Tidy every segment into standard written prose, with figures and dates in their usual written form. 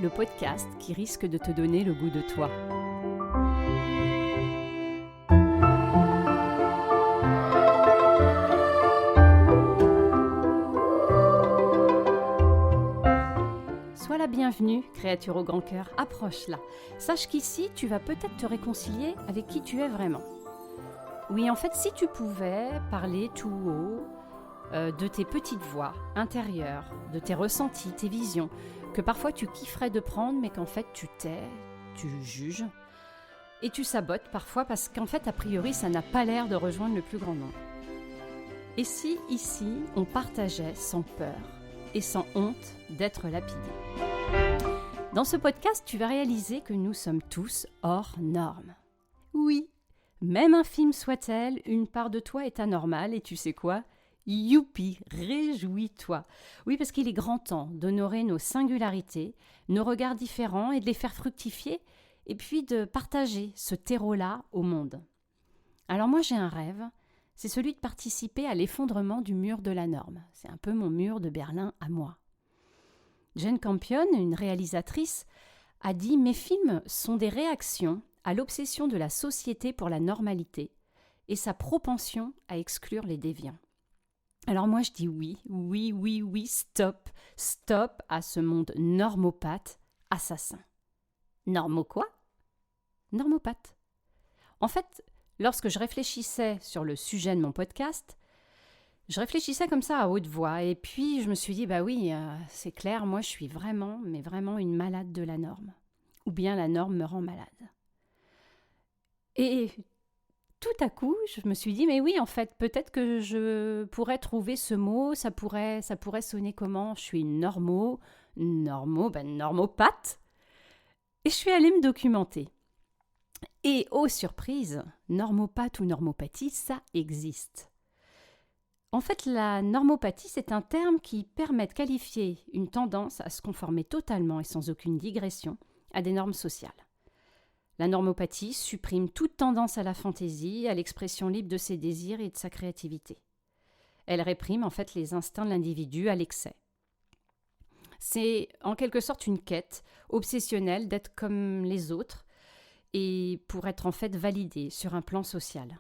le podcast qui risque de te donner le goût de toi. Sois la bienvenue, créature au grand cœur, approche-la. Sache qu'ici, tu vas peut-être te réconcilier avec qui tu es vraiment. Oui, en fait, si tu pouvais parler tout haut de tes petites voix intérieures, de tes ressentis, tes visions, que parfois tu kifferais de prendre, mais qu'en fait tu tais, tu juges, et tu sabotes parfois parce qu'en fait, a priori, ça n'a pas l'air de rejoindre le plus grand nombre. Et si, ici, on partageait sans peur et sans honte d'être lapidé. Dans ce podcast, tu vas réaliser que nous sommes tous hors normes. Oui, même infime soit-elle, une part de toi est anormale et tu sais quoi ? Youpi, réjouis-toi. Oui, parce qu'il est grand temps d'honorer nos singularités, nos regards différents et de les faire fructifier et puis de partager ce terreau-là au monde. Alors moi j'ai un rêve, c'est celui de participer à l'effondrement du mur de la norme. C'est un peu mon mur de Berlin à moi. Jane Campion, une réalisatrice, a dit « Mes films sont des réactions à l'obsession de la société pour la normalité et sa propension à exclure les déviants. » Alors moi je dis oui, stop à ce monde normopathe, assassin. Normo quoi ? Normopathe. En fait, lorsque je réfléchissais sur le sujet de mon podcast, je réfléchissais comme ça à haute voix et puis je me suis dit, bah oui, c'est clair, moi je suis vraiment, mais vraiment une malade de la norme. Ou bien la norme me rend malade. Et tout à coup, je me suis dit, mais oui, en fait, peut-être que je pourrais trouver ce mot, ça pourrait sonner comment ? Je suis normopathe. Et je suis allée me documenter. Et, oh surprise, normopathe ou normopathie, ça existe. En fait, la normopathie, c'est un terme qui permet de qualifier une tendance à se conformer totalement et sans aucune digression à des normes sociales. La normopathie supprime toute tendance à la fantaisie, à l'expression libre de ses désirs et de sa créativité. Elle réprime en fait les instincts de l'individu à l'excès. C'est en quelque sorte une quête obsessionnelle d'être comme les autres et pour être en fait validé sur un plan social.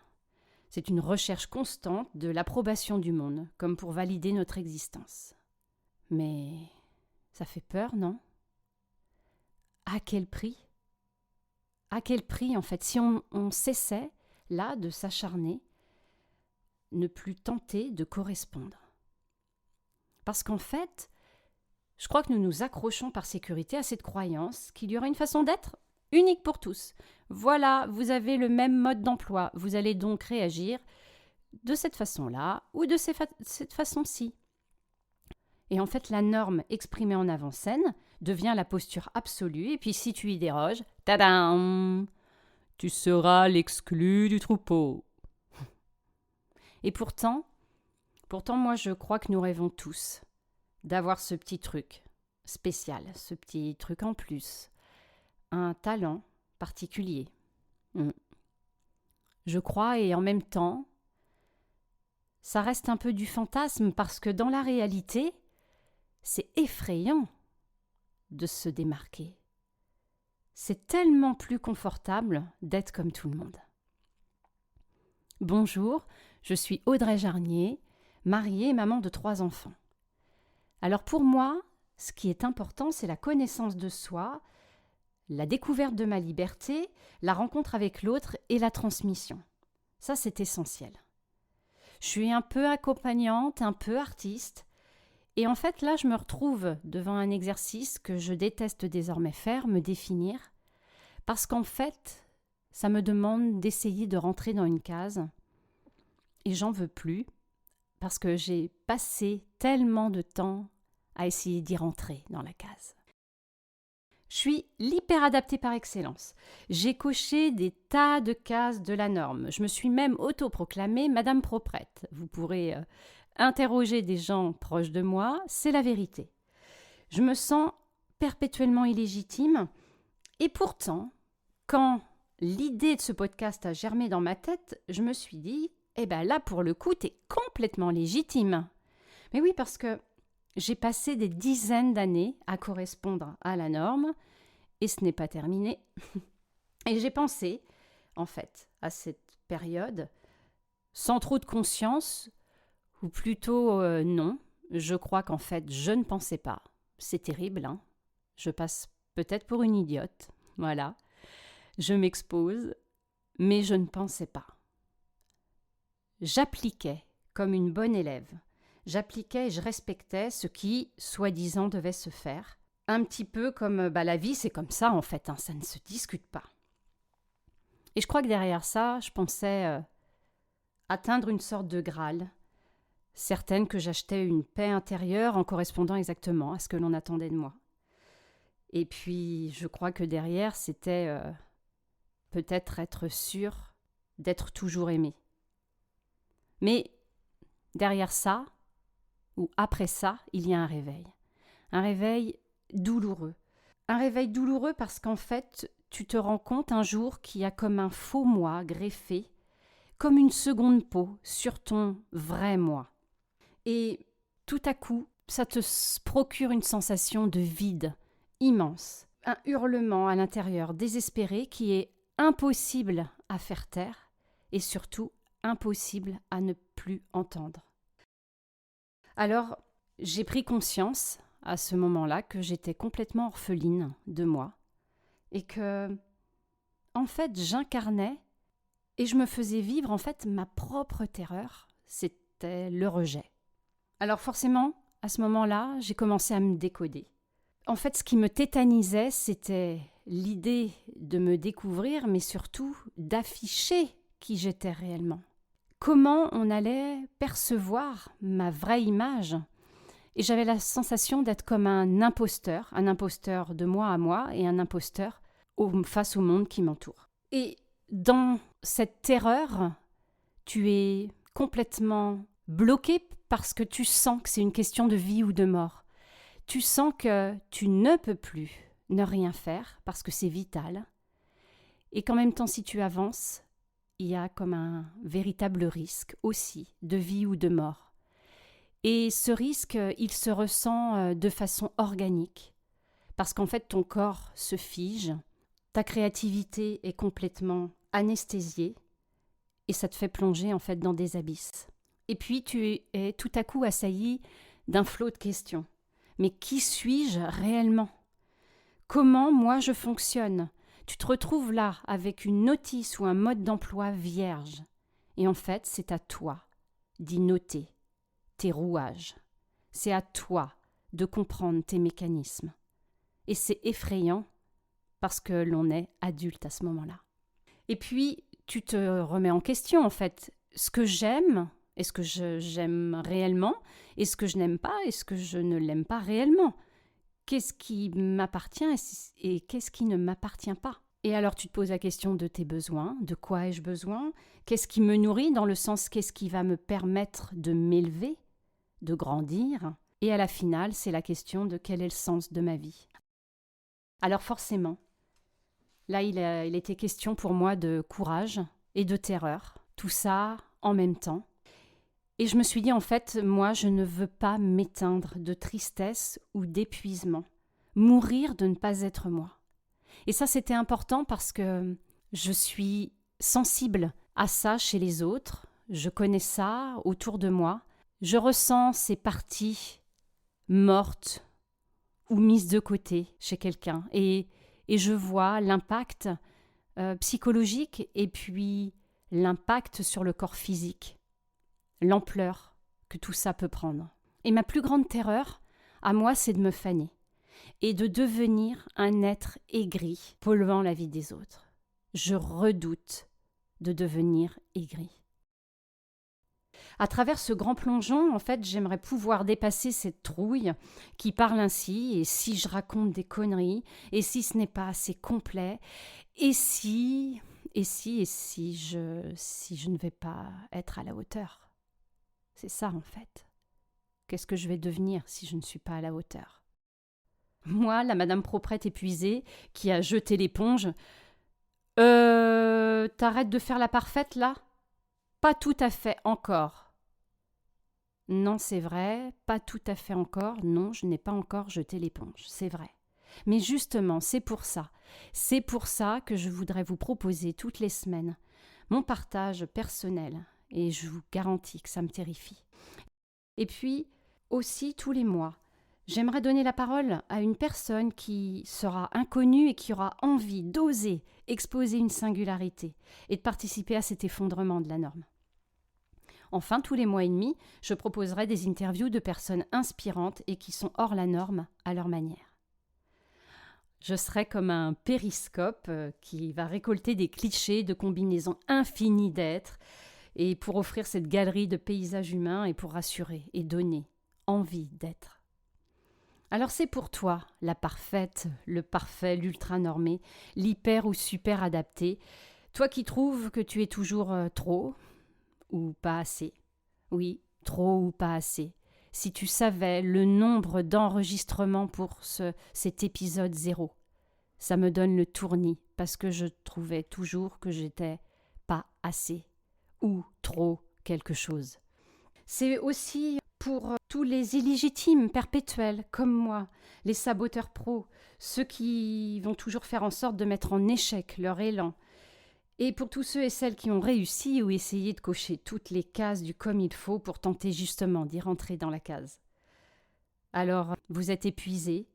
C'est une recherche constante de l'approbation du monde, comme pour valider notre existence. Mais ça fait peur, non ? À quel prix ? À quel prix, en fait, si on cessait, là, de s'acharner, ne plus tenter de correspondre ? Parce qu'en fait, je crois que nous nous accrochons par sécurité à cette croyance qu'il y aura une façon d'être unique pour tous. Voilà, vous avez le même mode d'emploi, vous allez donc réagir de cette façon-là ou de cette façon-ci. Et en fait, la norme exprimée en avant-scène devient la posture absolue, et puis si tu y déroges, tadam, tu seras l'exclu du troupeau. Et pourtant, moi je crois que nous rêvons tous d'avoir ce petit truc spécial, ce petit truc en plus, un talent particulier. Je crois, et en même temps, ça reste un peu du fantasme parce que dans la réalité, c'est effrayant de se démarquer. C'est tellement plus confortable d'être comme tout le monde. Bonjour, je suis Audrey Jarnier, mariée et maman de 3 enfants. Alors pour moi, ce qui est important, c'est la connaissance de soi, la découverte de ma liberté, la rencontre avec l'autre et la transmission. Ça, c'est essentiel. Je suis un peu accompagnante, un peu artiste. Et en fait, là, je me retrouve devant un exercice que je déteste désormais faire, me définir, parce qu'en fait, ça me demande d'essayer de rentrer dans une case, et j'en veux plus, parce que j'ai passé tellement de temps à essayer d'y rentrer dans la case. Je suis l'hyperadaptée par excellence. J'ai coché des tas de cases de la norme. Je me suis même autoproclamée Madame Proprette. Vous pourrez interroger des gens proches de moi, c'est la vérité. Je me sens perpétuellement illégitime et pourtant, quand l'idée de ce podcast a germé dans ma tête, je me suis dit, là pour le coup, t'es complètement légitime. Mais oui, parce que J'ai passé des dizaines d'années à correspondre à la norme et ce n'est pas terminé. Et j'ai pensé, en fait, à cette période, sans trop de conscience, ou plutôt non, je crois qu'en fait, je ne pensais pas. C'est terrible, hein. Je passe peut-être pour une idiote, voilà. Je m'expose, mais je ne pensais pas. J'appliquais comme une bonne élève. J'appliquais et je respectais ce qui, soi-disant, devait se faire. Un petit peu comme la vie, c'est comme ça en fait, hein, ça ne se discute pas. Et je crois que derrière ça, je pensais atteindre une sorte de Graal, certaine que j'achetais une paix intérieure en correspondant exactement à ce que l'on attendait de moi. Et puis, je crois que derrière, c'était peut-être être sûr d'être toujours aimé. Mais derrière ça, ou après ça, il y a un réveil. Un réveil douloureux. Un réveil douloureux parce qu'en fait, tu te rends compte un jour qu'il y a comme un faux moi greffé, comme une seconde peau sur ton vrai moi. Et tout à coup, ça te procure une sensation de vide immense. Un hurlement à l'intérieur désespéré qui est impossible à faire taire et surtout impossible à ne plus entendre. Alors, j'ai pris conscience à ce moment-là que j'étais complètement orpheline de moi et que, en fait, j'incarnais et je me faisais vivre en fait ma propre terreur, c'était le rejet. Alors forcément, à ce moment-là, j'ai commencé à me décoder. En fait, ce qui me tétanisait, c'était l'idée de me découvrir, mais surtout d'afficher qui j'étais réellement. Comment on allait percevoir ma vraie image. Et j'avais la sensation d'être comme un imposteur de moi à moi et un imposteur face au monde qui m'entoure. Et dans cette terreur, tu es complètement bloqué parce que tu sens que c'est une question de vie ou de mort. Tu sens que tu ne peux plus ne rien faire parce que c'est vital. Et qu'en même temps, si tu avances, il y a comme un véritable risque aussi de vie ou de mort. Et ce risque, il se ressent de façon organique parce qu'en fait, ton corps se fige, ta créativité est complètement anesthésiée et ça te fait plonger en fait dans des abysses. Et puis tu es tout à coup assailli d'un flot de questions. Mais qui suis-je réellement? Comment moi je fonctionne? Tu te retrouves là avec une notice ou un mode d'emploi vierge. Et en fait, c'est à toi d'y noter tes rouages. C'est à toi de comprendre tes mécanismes. Et c'est effrayant parce que l'on est adulte à ce moment-là. Et puis, tu te remets en question en fait. Ce que j'aime, est-ce que j'aime réellement? Et ce que je n'aime pas, est-ce que je ne l'aime pas réellement? Qu'est-ce qui m'appartient et qu'est-ce qui ne m'appartient pas? Et alors tu te poses la question de tes besoins, de quoi ai-je besoin? Qu'est-ce qui me nourrit dans le sens qu'est-ce qui va me permettre de m'élever, de grandir? Et à la finale, c'est la question de quel est le sens de ma vie. Alors forcément, là il était question pour moi de courage et de terreur, tout ça en même temps. Et je me suis dit, en fait, moi, je ne veux pas m'éteindre de tristesse ou d'épuisement, mourir de ne pas être moi. Et ça, c'était important parce que je suis sensible à ça chez les autres, je connais ça autour de moi, je ressens ces parties mortes ou mises de côté chez quelqu'un. Et je vois l'impact psychologique et puis l'impact sur le corps physique. L'ampleur que tout ça peut prendre. Et ma plus grande terreur, à moi, c'est de me faner et de devenir un être aigri, polluant la vie des autres. Je redoute de devenir aigri. À travers ce grand plongeon, en fait, j'aimerais pouvoir dépasser cette trouille qui parle ainsi, et si je raconte des conneries, et si ce n'est pas assez complet, et si je ne vais pas être à la hauteur. C'est ça, en fait. Qu'est-ce que je vais devenir si je ne suis pas à la hauteur? Moi, la madame proprette épuisée, qui a jeté l'éponge. T'arrêtes de faire la parfaite, là? Pas tout à fait encore. Non, c'est vrai, pas tout à fait encore. Non, je n'ai pas encore jeté l'éponge, c'est vrai. Mais justement, c'est pour ça. C'est pour ça que je voudrais vous proposer toutes les semaines mon partage personnel. Et je vous garantis que ça me terrifie. Et puis, aussi tous les mois, j'aimerais donner la parole à une personne qui sera inconnue et qui aura envie d'oser exposer une singularité et de participer à cet effondrement de la norme. Enfin, tous les mois et demi, je proposerai des interviews de personnes inspirantes et qui sont hors la norme à leur manière. Je serai comme un périscope qui va récolter des clichés de combinaisons infinies d'êtres et pour offrir cette galerie de paysages humains et pour rassurer et donner envie d'être. Alors c'est pour toi, la parfaite, le parfait, l'ultra-normé, l'hyper ou super adapté, toi qui trouves que tu es toujours trop ou pas assez. Oui, trop ou pas assez. Si tu savais le nombre d'enregistrements pour cet épisode 0, ça me donne le tournis parce que je trouvais toujours que j'étais pas assez ou trop quelque chose. C'est aussi pour tous les illégitimes perpétuels comme moi, les saboteurs pros, ceux qui vont toujours faire en sorte de mettre en échec leur élan, et pour tous ceux et celles qui ont réussi ou essayé de cocher toutes les cases du comme il faut pour tenter justement d'y rentrer dans la case. Alors, vous êtes épuisés,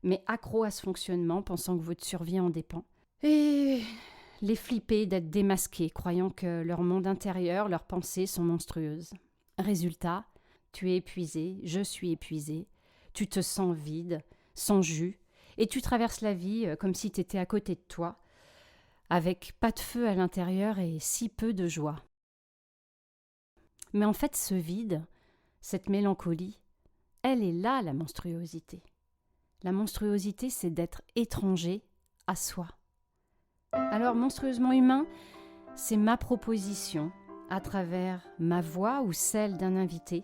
mais accros à ce fonctionnement, pensant que votre survie en dépend. Et les flipper d'être démasqués, croyant que leur monde intérieur, leurs pensées sont monstrueuses. Résultat, tu es épuisé, je suis épuisé, tu te sens vide, sans jus, et tu traverses la vie comme si tu étais à côté de toi, avec pas de feu à l'intérieur et si peu de joie. Mais en fait, ce vide, cette mélancolie, elle est là, la monstruosité. La monstruosité, c'est d'être étranger à soi. Alors, monstrueusement humain, c'est ma proposition, à travers ma voix ou celle d'un invité,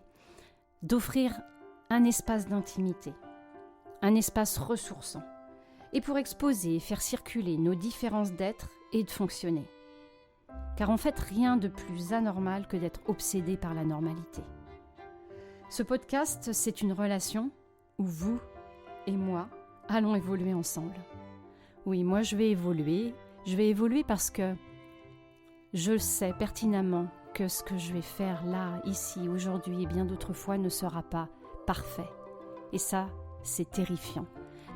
d'offrir un espace d'intimité, un espace ressourçant, et pour exposer et faire circuler nos différences d'être et de fonctionner. Car en fait, rien de plus anormal que d'être obsédé par la normalité. Ce podcast, c'est une relation où vous et moi allons évoluer ensemble. Oui, moi je vais évoluer parce que je sais pertinemment que ce que je vais faire là, ici, aujourd'hui et bien d'autres fois ne sera pas parfait. Et ça, c'est terrifiant.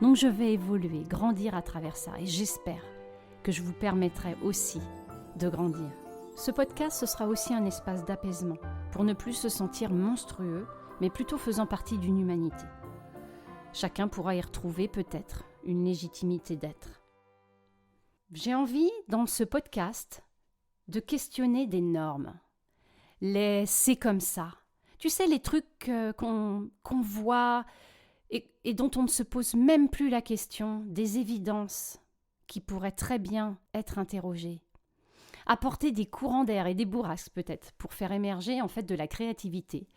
Donc je vais évoluer, grandir à travers ça et j'espère que je vous permettrai aussi de grandir. Ce podcast, ce sera aussi un espace d'apaisement pour ne plus se sentir monstrueux, mais plutôt faisant partie d'une humanité. Chacun pourra y retrouver peut-être une légitimité d'être. J'ai envie, dans ce podcast, de questionner des normes. Les « c'est comme ça ». Tu sais, les trucs qu'on voit et dont on ne se pose même plus la question, des évidences qui pourraient très bien être interrogées. Apporter des courants d'air et des bourrasques peut-être pour faire émerger en fait de la créativité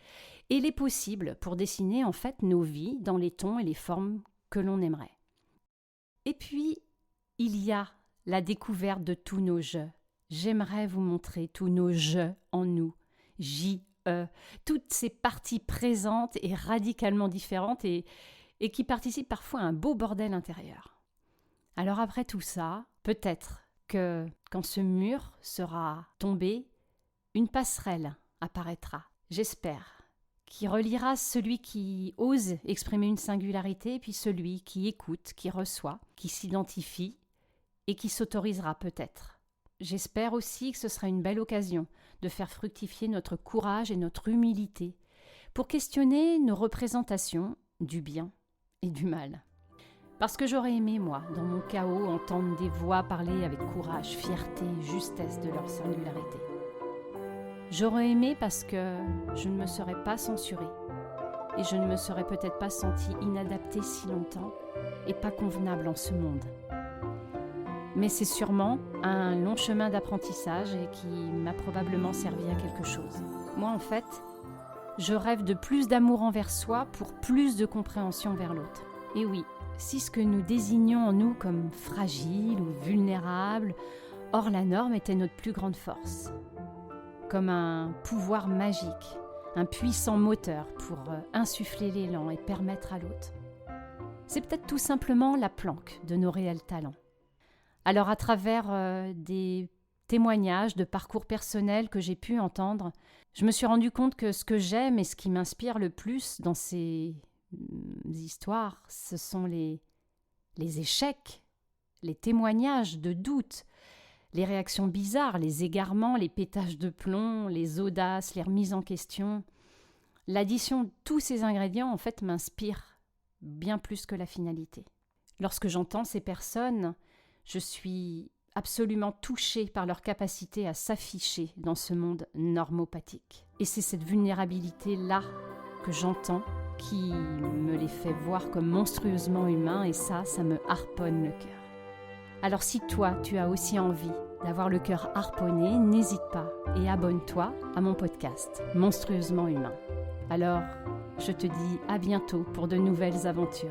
et les possibles pour dessiner en fait nos vies dans les tons et les formes que l'on aimerait. Et puis, il y a la découverte de tous nos jeux. J'aimerais vous montrer tous nos jeux en nous, J-E, toutes ces parties présentes et radicalement différentes et qui participent parfois à un beau bordel intérieur. Alors après tout ça, peut-être que quand ce mur sera tombé, une passerelle apparaîtra, j'espère, qui reliera celui qui ose exprimer une singularité, puis celui qui écoute, qui reçoit, qui s'identifie et qui s'autorisera peut-être. J'espère aussi que ce sera une belle occasion de faire fructifier notre courage et notre humilité pour questionner nos représentations du bien et du mal. Parce que j'aurais aimé, moi, dans mon chaos, entendre des voix parler avec courage, fierté, justesse de leur singularité. J'aurais aimé parce que je ne me serais pas censurée et je ne me serais peut-être pas sentie inadaptée si longtemps et pas convenable en ce monde. Mais c'est sûrement un long chemin d'apprentissage et qui m'a probablement servi à quelque chose. Moi, en fait, je rêve de plus d'amour envers soi pour plus de compréhension vers l'autre. Et oui, si ce que nous désignons en nous comme fragile ou vulnérable, hors la norme, était notre plus grande force. Comme un pouvoir magique, un puissant moteur pour insuffler l'élan et permettre à l'autre. C'est peut-être tout simplement la planque de nos réels talents. Alors à travers des témoignages de parcours personnels que j'ai pu entendre, je me suis rendu compte que ce que j'aime et ce qui m'inspire le plus dans ces histoires, ce sont les échecs, les témoignages de doute, les réactions bizarres, les égarements, les pétages de plomb, les audaces, les remises en question. L'addition de tous ces ingrédients, en fait, m'inspire bien plus que la finalité. Lorsque j'entends ces personnes, je suis absolument touchée par leur capacité à s'afficher dans ce monde normopathique. Et c'est cette vulnérabilité-là que j'entends qui me les fait voir comme monstrueusement humains, et ça me harponne le cœur. Alors si toi, tu as aussi envie d'avoir le cœur harponné, n'hésite pas et abonne-toi à mon podcast Monstrueusement Humain. Alors, je te dis à bientôt pour de nouvelles aventures.